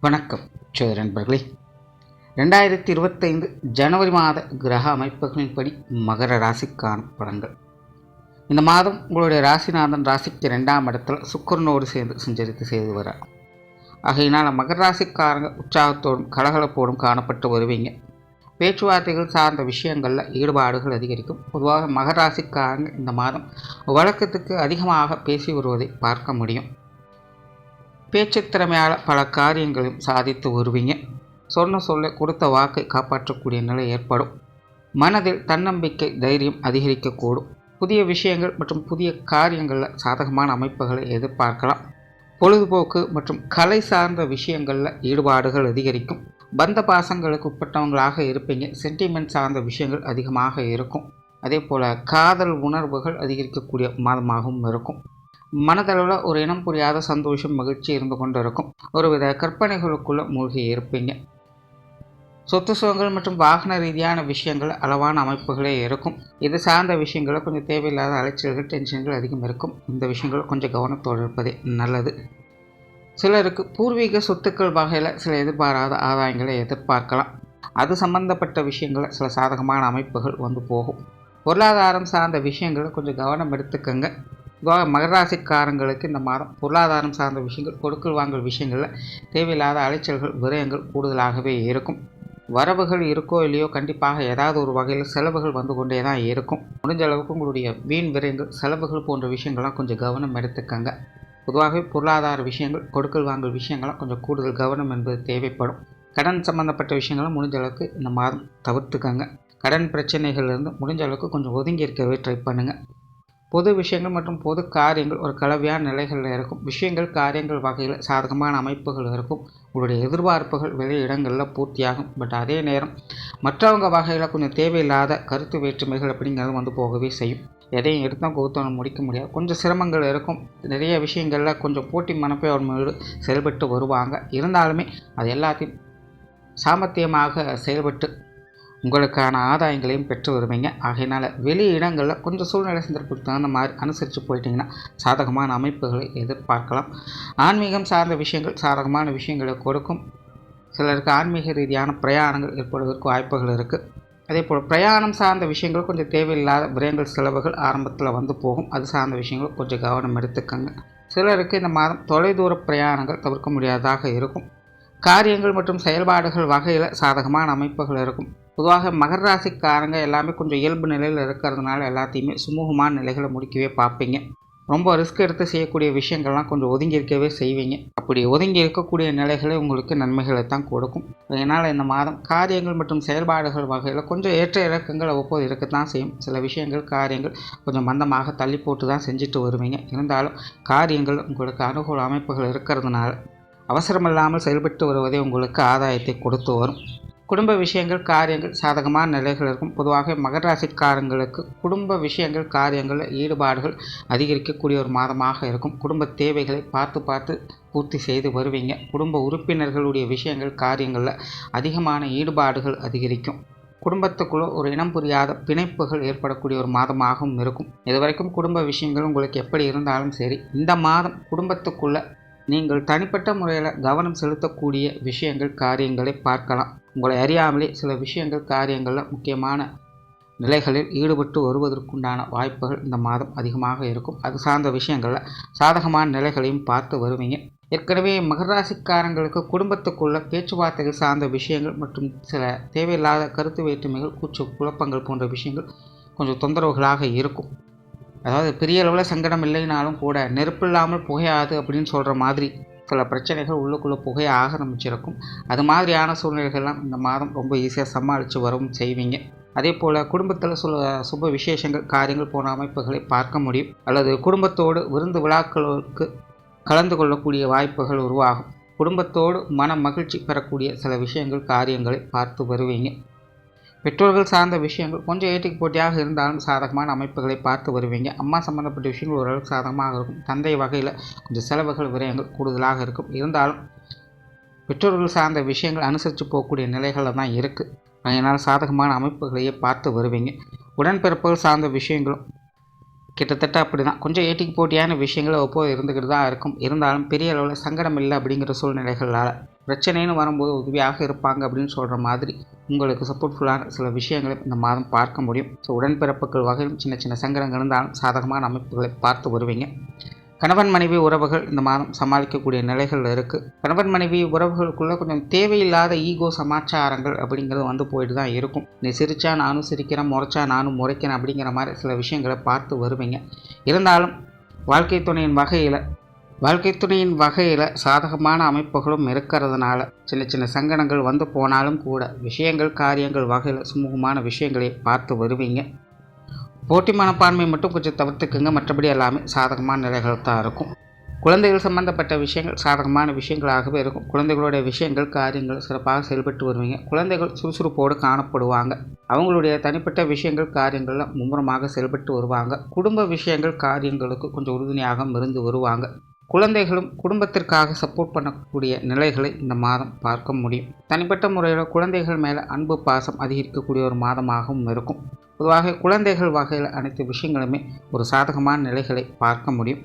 வணக்கம் நண்பர்களே. 2025 ஜனவரி மாத கிரக அமைப்புகளின்படி மகர ராசிக்கான பலன்கள். இந்த மாதம் உங்களுடைய ராசிநாதன் ராசிக்கு 2ஆம் இடத்துல சுக்கிரனோடு சேர்ந்து சஞ்சரித்து செய்து வரார். ஆகையினால் மகர ராசிக்காரங்க உற்சாகத்தோடும் கலகலப்போடும் காணப்பட்டு வருவீங்க. பேச்சுவார்த்தைகள் சார்ந்த விஷயங்களில் ஈடுபாடுகள் அதிகரிக்கும். பொதுவாக மகர ராசிக்காரங்க இந்த மாதம் வழக்கத்துக்கு அதிகமாக பேசி வருவதை பார்க்க முடியும். பேச்சு திறமையால் பல காரியங்களையும் சாதித்து வருவீங்க. சொல்ல கொடுத்த வாக்கை காப்பாற்றக்கூடிய நிலை ஏற்படும். மனதில் தன்னம்பிக்கை தைரியம் அதிகரிக்கக்கூடும். புதிய விஷயங்கள் மற்றும் புதிய காரியங்களில் சாதகமான அமைப்புகளை எதிர்பார்க்கலாம். பொழுதுபோக்கு மற்றும் கலை சார்ந்த விஷயங்களில் ஈடுபாடுகள் அதிகரிக்கும். பந்த பாசங்களுக்கு உட்பட்டவங்களாக இருப்பீங்க. சென்டிமெண்ட் சார்ந்த விஷயங்கள் அதிகமாக இருக்கும். அதே போல் காதல் உணர்வுகள் அதிகரிக்கக்கூடிய மாதமாகவும் இருக்கும். மனதளவில் ஒரு இனம் புரியாத சந்தோஷம் மகிழ்ச்சி இருந்து கொண்டு இருக்கும். ஒருவித கற்பனைகளுக்குள்ளே மூழ்கி இருப்பீங்க. சொத்து சுகங்கள் மற்றும் வாகன ரீதியான விஷயங்கள் அளவான அமைப்புகளே இருக்கும். இது சார்ந்த விஷயங்களில் கொஞ்சம் தேவையில்லாத அலைச்சல்கள் டென்ஷன்கள் அதிகம் இருக்கும். இந்த விஷயங்கள் கொஞ்சம் கவனத்தோடு இருப்பதே நல்லது. சிலருக்கு பூர்வீக சொத்துக்கள் வகையில் சில எதிர்பாராத ஆதாயங்களை எதிர்பார்க்கலாம். அது சம்பந்தப்பட்ட விஷயங்களில் சில சாதகமான அமைப்புகள் வந்து போகும். பொருளாதாரம் சார்ந்த விஷயங்களை கொஞ்சம் கவனம் எடுத்துக்கங்க. மகர ராசிக்காரங்களுக்கு இந்த மாதம் பொருளாதாரம் சார்ந்த விஷயங்கள் கொடுக்கல் வாங்கல் விஷயங்களில் தேவையில்லாத அலைச்சல்கள் விரயங்கள் கூடுதலாகவே இருக்கும். வரவுகள் இருக்கோ இல்லையோ கண்டிப்பாக ஏதாவது ஒரு வகையில் செலவுகள் வந்து கொண்டே தான் இருக்கும். முடிஞ்ச அளவுக்கு உங்களுடைய வீண் விரயங்கள் செலவுகள் போன்ற விஷயங்கள்லாம் கொஞ்சம் கவனம் எடுத்துக்கங்க. பொதுவாகவே பொருளாதார விஷயங்கள் கொடுக்கல் வாங்கல் விஷயங்கள்லாம் கொஞ்சம் கூடுதல் கவனம் என்பது தேவைப்படும். கடன் சம்பந்தப்பட்ட விஷயங்களும் முடிஞ்ச அளவுக்கு இந்த மாதம் தவிர்த்துக்கங்க. கடன் பிரச்சனைகள்லேருந்து முடிஞ்ச அளவுக்கு கொஞ்சம் ஒதுங்கி இருக்கவே ட்ரை பண்ணுங்கள். பொது விஷயங்கள் மற்றும் பொது காரியங்கள் ஒரு கலவையான நிலைகளில் இருக்கும். விஷயங்கள் காரியங்கள் வகையில் சாதகமான அமைப்புகள் இருக்கும். உங்களுடைய எதிர்பார்ப்புகள் வெளி இடங்களில் பூர்த்தியாகும். பட் அதே நேரம் மற்றவங்க வகையில் கொஞ்சம் தேவையில்லாத கருத்து வேற்றுமைகள் அப்படிங்கிறது வந்து போகவே செய்யும். எதையும் எடுத்தால் கௌத்தம் முடிக்க முடியாது. கொஞ்சம் சிரமங்கள் இருக்கும். நிறைய விஷயங்களில் கொஞ்சம் போட்டி மனப்போடு செயல்பட்டு வருவாங்க. இருந்தாலுமே அது எல்லாத்தையும் சாமர்த்தியமாக செயல்பட்டு உங்களுக்கான ஆதாயங்களையும் பெற்று வருவீங்க. ஆகையினால் வெளி இடங்களில் கொஞ்சம் சூழ்நிலை சந்தர்ப்பத்துக்கு தகுந்த மாதிரி அனுசரித்து போயிட்டிங்கன்னா சாதகமான அமைப்புகளை எதிர்பார்க்கலாம். ஆன்மீகம் சார்ந்த விஷயங்கள் சாதகமான விஷயங்களை கொடுக்கும். சிலருக்கு ஆன்மீக ரீதியான பிரயாணங்கள் ஏற்படுவதற்கு வாய்ப்புகள் இருக்குது. அதே போல் பிரயாணம் சார்ந்த விஷயங்கள் கொஞ்சம் தேவையில்லாத விரயங்கள் செலவுகள் ஆரம்பத்தில் வந்து போகும். அது சார்ந்த விஷயங்கள் கொஞ்சம் கவனம் எடுத்துக்கங்க. சிலருக்கு இந்த மாதம் தொலைதூர பிரயாணங்கள் தவிர்க்க முடியாததாக இருக்கும். காரியங்கள் மற்றும் செயல்பாடுகள் வகையில் சாதகமான அமைப்புகள் இருக்கும். பொதுவாக மகர ராசிக்காரங்க எல்லாமே கொஞ்சம் இயல்பு நிலையில் இருக்கிறதுனால எல்லாத்தையுமே சுமூகமான நிலைகளை முடிக்கவே பார்ப்பீங்க. ரொம்ப ரிஸ்க் எடுத்து செய்யக்கூடிய விஷயங்கள்லாம் கொஞ்சம் ஒதுங்கி இருக்கவே செய்வீங்க. அப்படி ஒதுங்கி இருக்கக்கூடிய நிலைகளை உங்களுக்கு நன்மைகளை தான் கொடுக்கும். அதனால் இந்த மாதம் காரியங்கள் மற்றும் செயல்பாடுகள் வகையில் கொஞ்சம் ஏற்ற இறக்கங்கள் அவ்வப்போது இருக்கத்தான் செய்யும். சில விஷயங்கள் காரியங்கள் கொஞ்சம் மந்தமாக தள்ளி போட்டு தான் செஞ்சுட்டு வருவீங்க. இருந்தாலும் காரியங்கள் உங்களுக்கு அனுகூல அமைப்புகள் இருக்கிறதுனால அவசரமில்லாமல் செயல்பட்டு வருவதே உங்களுக்கு ஆதாயத்தை கொடுத்து வரும். குடும்ப விஷயங்கள் காரியங்கள் சாதகமான நிலைகள் இருக்கும். பொதுவாக மகர ராசிக்காரங்களுக்கு குடும்ப விஷயங்கள் காரியங்களில் ஈடுபாடுகள் அதிகரிக்கக்கூடிய ஒரு மாதமாக இருக்கும். குடும்ப தேவைகளை பார்த்து பூர்த்தி செய்து வருவீங்க. குடும்ப உறுப்பினர்களுடைய விஷயங்கள் காரியங்களில் அதிகமான ஈடுபாடுகள் அதிகரிக்கும். குடும்பத்துக்குள்ளே ஒரு இனம் புரியாத பிணைப்புகள் ஏற்படக்கூடிய ஒரு மாதமாகவும் இருக்கும். இதுவரைக்கும் குடும்ப விஷயங்கள் உங்களுக்கு எப்படி இருந்தாலும் சரி, இந்த மாதம் குடும்பத்துக்குள்ளே நீங்கள் தனிப்பட்ட முறையில் கவனம் செலுத்தக்கூடிய விஷயங்கள் காரியங்களை பார்க்கலாம். உங்களை அறியாமலே சில விஷயங்கள் காரியங்களில் முக்கியமான நிலைகளில் ஈடுபட்டு வருவதற்குண்டான வாய்ப்புகள் இந்த மாதம் அதிகமாக இருக்கும். அது சார்ந்த விஷயங்களில் சாதகமான நிலைகளையும் பார்த்து வருவீங்க. ஏற்கனவே மகர ராசிக்காரங்களுக்கு குடும்பத்துக்குள்ள பேச்சுவார்த்தைகள் சார்ந்த விஷயங்கள் மற்றும் சில தேவையில்லாத கருத்து வேற்றுமைகள் கூச்சு குழப்பங்கள் போன்ற விஷயங்கள் கொஞ்சம் தொந்தரவுகளாக இருக்கும். அதாவது பெரிய அளவில் சங்கடம் இல்லைனாலும் கூட நெருப்பு இல்லாமல் புகையாது அப்படின்னு சொல்கிற மாதிரி சில பிரச்சனைகள் உள்ளுக்குள்ளே புகைய ஆரம்பிச்சிருக்கும். அது மாதிரியான சூழ்நிலைகள்லாம் இந்த மாதம் ரொம்ப ஈஸியாக சமாளித்து வரவும் செய்வீங்க. அதே போல் குடும்பத்தில் சுப விசேஷங்கள் காரியங்கள் போன்ற அமைப்புகளை பார்க்க முடியும். அல்லது குடும்பத்தோடு விருந்து விழாக்களுக்கு கலந்து கொள்ளக்கூடிய வாய்ப்புகள் உருவாகும். குடும்பத்தோடு மன மகிழ்ச்சி பெறக்கூடிய சில விஷயங்கள் காரியங்களை பார்த்து வருவீங்க. பெற்றோர்கள் சார்ந்த விஷயங்கள் கொஞ்சம் ஏட்டிக்கு போட்டியாக இருந்தாலும் சாதகமான அமைப்புகளை பார்த்து வருவீங்க. அம்மா சம்பந்தப்பட்ட விஷயங்கள் ஓரளவுக்கு சாதகமாக இருக்கும். தந்தை வகையில் கொஞ்சம் செலவுகள் விரயங்கள் கூடுதலாக இருக்கும். இருந்தாலும் பெற்றோர்கள் சார்ந்த விஷயங்கள் அனுசரித்து போகக்கூடிய நிலைகளில் தான் இருக்குது. அதனால் சாதகமான அமைப்புகளையே பார்த்து வருவீங்க. உடன்பிறப்புகள் சார்ந்த விஷயங்களும் கிட்டத்தட்ட அப்படி தான். கொஞ்சம் ஏட்டிக்கு போட்டியான விஷயங்கள் அவ்வப்போது இருந்துக்கிட்டு தான் இருக்கும். இருந்தாலும் பெரிய அளவில் சங்கடம் இல்லை அப்படிங்கிற சூழ்நிலைகளால் பிரச்சனைன்னு வரும்போது உதவியாக இருப்பாங்க அப்படின்னு சொல்கிற மாதிரி உங்களுக்கு சப்போர்ட்ஃபுல்லான சில விஷயங்களை இந்த மாதம் பார்க்க முடியும். ஸோ உடன்பிறப்புகள் வகையிலும் சின்ன சின்ன சங்கடங்கள் இருந்தாலும் சாதகமான அமைப்புகளை பார்த்து வருவீங்க. கணவன் மனைவி உறவுகள் இந்த மாதம் சமாளிக்கக்கூடிய நிலைகள் இருக்குது. கணவன் மனைவி உறவுகளுக்குள்ளே கொஞ்சம் தேவையில்லாத ஈகோ சமாச்சாரங்கள் அப்படிங்கிறது போயிட்டு தான் இருக்கும். நீ சிரிச்சா நானும் சிரிக்கிறேன், முறைச்சா நானும் முறைக்கிறேன் அப்படிங்கிற மாதிரி சில விஷயங்களை பார்த்து வருவீங்க. இருந்தாலும் வாழ்க்கை துணையின் வகையில் சாதகமான அமைப்புகளும் இருக்கிறதுனால சின்ன சின்ன சங்கடங்கள் போனாலும் கூட விஷயங்கள் காரியங்கள் வகையில் சுமூகமான விஷயங்களை பார்த்து வருவீங்க. போட்டி மனப்பான்மை மட்டும் கொஞ்சம் தவிர்த்துக்குங்க. மற்றபடி எல்லாமே சாதகமான நிலைகள் தான் இருக்கும். குழந்தைகள் சம்பந்தப்பட்ட விஷயங்கள் சாதகமான விஷயங்களாகவே இருக்கும். குழந்தைகளுடைய விஷயங்கள் காரியங்கள் சிறப்பாக செயல்பட்டு வருவீங்க. குழந்தைகள் சுறுசுறுப்போடு காணப்படுவாங்க. அவங்களுடைய தனிப்பட்ட விஷயங்கள் காரியங்களில் மும்முரமாக செயல்பட்டு வருவாங்க. குடும்ப விஷயங்கள் காரியங்களுக்கு கொஞ்சம் உறுதுணையாக இருந்து வருவாங்க. குழந்தைகளும் குடும்பத்திற்காக சப்போர்ட் பண்ணக்கூடிய நிலைகளை இந்த மாதம் பார்க்க முடியும். தனிப்பட்ட முறையில் குழந்தைகள் மேலே அன்பு பாசம் அதிகரிக்கக்கூடிய ஒரு மாதமாகவும் இருக்கும். பொதுவாக குழந்தைகள் வகையில் அனைத்து விஷயங்களுமே ஒரு சாதகமான நிலைகளை பார்க்க முடியும்.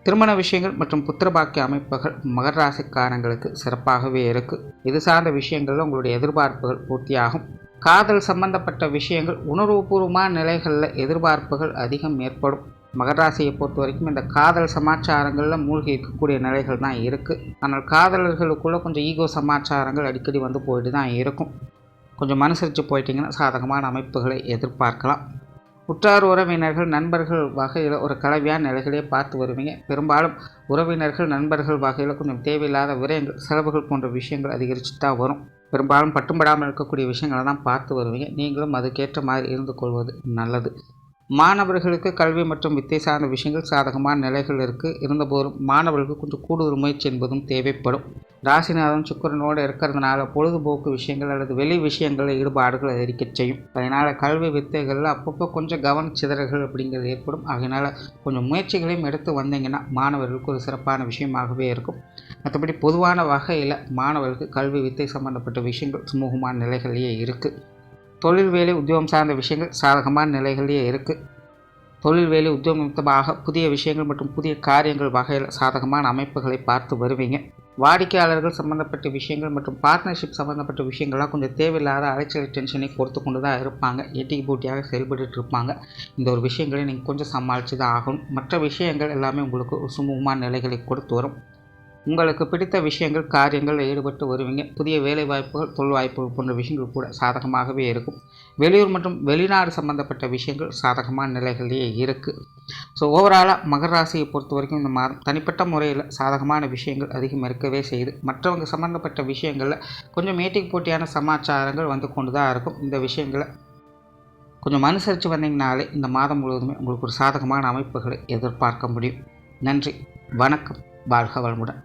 திருமண விஷயங்கள் மற்றும் புத்திரபாக்கிய அமைப்புகள் மகர ராசிக்காரங்களுக்கு சிறப்பாகவே இருக்குது. இது சார்ந்த விஷயங்களில் உங்களுடைய எதிர்பார்ப்புகள் பூர்த்தியாகும். காதல் சம்பந்தப்பட்ட விஷயங்கள் உணர்வுபூர்வமான நிலைகளில் எதிர்பார்ப்புகள் அதிகம் ஏற்படும். மகர ராசியை பொறுத்த வரைக்கும் இந்த காதல் சமாச்சாரங்களில் மூழ்கி இருக்கக்கூடிய நிலைகள் தான் இருக்குது. ஆனால் காதலர்களுக்குள்ளே கொஞ்சம் ஈகோ சமாச்சாரங்கள் அடிக்கடி போயிட்டு தான் இருக்கும். கொஞ்சம் மனுசரித்து போயிட்டீங்கன்னா சாதகமான அமைப்புகளை எதிர்பார்க்கலாம். உற்றார் உறவினர்கள் நண்பர்கள் வகையில் ஒரு கலவையான நிலைகளே பார்த்து வருவீங்க. பெரும்பாலும் உறவினர்கள் நண்பர்கள் வகையில் கொஞ்சம் தேவையில்லாத விரயங்கள் செலவுகள் போன்ற விஷயங்கள் அதிகரித்து தான் வரும். பெரும்பாலும் பட்டும்படாமல் இருக்கக்கூடிய விஷயங்களை தான் பார்த்து வருவீங்க. நீங்களும் அதுக்கேற்ற மாதிரி இருந்து கொள்வது நல்லது. மாணவர்களுக்கு கல்வி மற்றும் வித்தை சார்ந்த விஷயங்கள் சாதகமான நிலைகள் இருக்குது. இருந்தபோதும் மாணவர்களுக்கு கொஞ்சம் கூடுதல் முயற்சி என்பதும் தேவைப்படும். ராசிநாதன் சுக்கிரனோடு இருக்கிறதுனால பொழுதுபோக்கு விஷயங்கள் அல்லது வெளி விஷயங்களில் ஈடுபாடுகள் அதிகரிக்க செய்யும். அதனால் கல்வி வித்தைகளில் அப்பப்போ கொஞ்சம் கவனச்சிதறல்கள் அப்படிங்கிறது ஏற்படும். அதனால் கொஞ்சம் முயற்சிகளையும் எடுத்து வந்தீங்கன்னா மாணவர்களுக்கு ஒரு சிறப்பான விஷயமாகவே இருக்கும். மற்றபடி பொதுவான வகையில் மாணவர்களுக்கு கல்வி வித்தை சம்பந்தப்பட்ட விஷயங்கள் சுமூகமான நிலைகளிலேயே இருக்குது. தொழில் வேலை உத்தியோகம் சார்ந்த விஷயங்கள் சாதகமான நிலைகளிலேயே இருக்குது. தொழில் வேலை உத்தியோகம் நிமித்தமாக புதிய விஷயங்கள் மற்றும் புதிய காரியங்கள் வகையில் சாதகமான அமைப்புகளை பார்த்து வருவீங்க. வாடிக்கையாளர்கள் சம்மந்தப்பட்ட விஷயங்கள் மற்றும் பார்ட்னர்ஷிப் சம்மந்தப்பட்ட விஷயங்கள்லாம் கொஞ்சம் தேவையில்லாத அலைச்சல் டென்ஷனை பொறுத்து கொண்டு தான் இருப்பாங்க. ஏட்டிக்கு போட்டியாக செயல்பட்டு இருப்பாங்க. இந்த ஒரு விஷயங்களை நீங்கள் கொஞ்சம் சமாளித்து தான் ஆகணும். மற்ற விஷயங்கள் எல்லாமே உங்களுக்கு ஒரு சுமூகமான நிலைகளை கொடுத்து வரும். உங்களுக்கு பிடித்த விஷயங்கள் காரியங்களில் ஈடுபட்டு வருவீங்க. புதிய வேலை வாய்ப்புகள் தொழில் வாய்ப்புகள் போன்ற விஷயங்கள் கூட சாதகமாகவே இருக்கும். வெளியூர் மற்றும் வெளிநாடு சம்பந்தப்பட்ட விஷயங்கள் சாதகமான நிலைகளிலேயே இருக்குது. ஸோ ஓவராலாக மகர ராசியை பொறுத்த வரைக்கும் இந்த மாதம் தனிப்பட்ட முறையில் சாதகமான விஷயங்கள் அதிகம் இருக்கவே செய்யுது. மற்றவங்க சம்பந்தப்பட்ட விஷயங்களில் கொஞ்சம் ஏட்டிக்கு போட்டியான சமாச்சாரங்கள் கொண்டு தான் இருக்கும். இந்த விஷயங்களை கொஞ்சம் அனுசரித்து வந்தீங்கனாலே இந்த மாதம் முழுவதுமே உங்களுக்கு ஒரு சாதகமான அமைப்புகளை எதிர்பார்க்க முடியும். நன்றி, வணக்கம், வாழ்க வளமுடன்.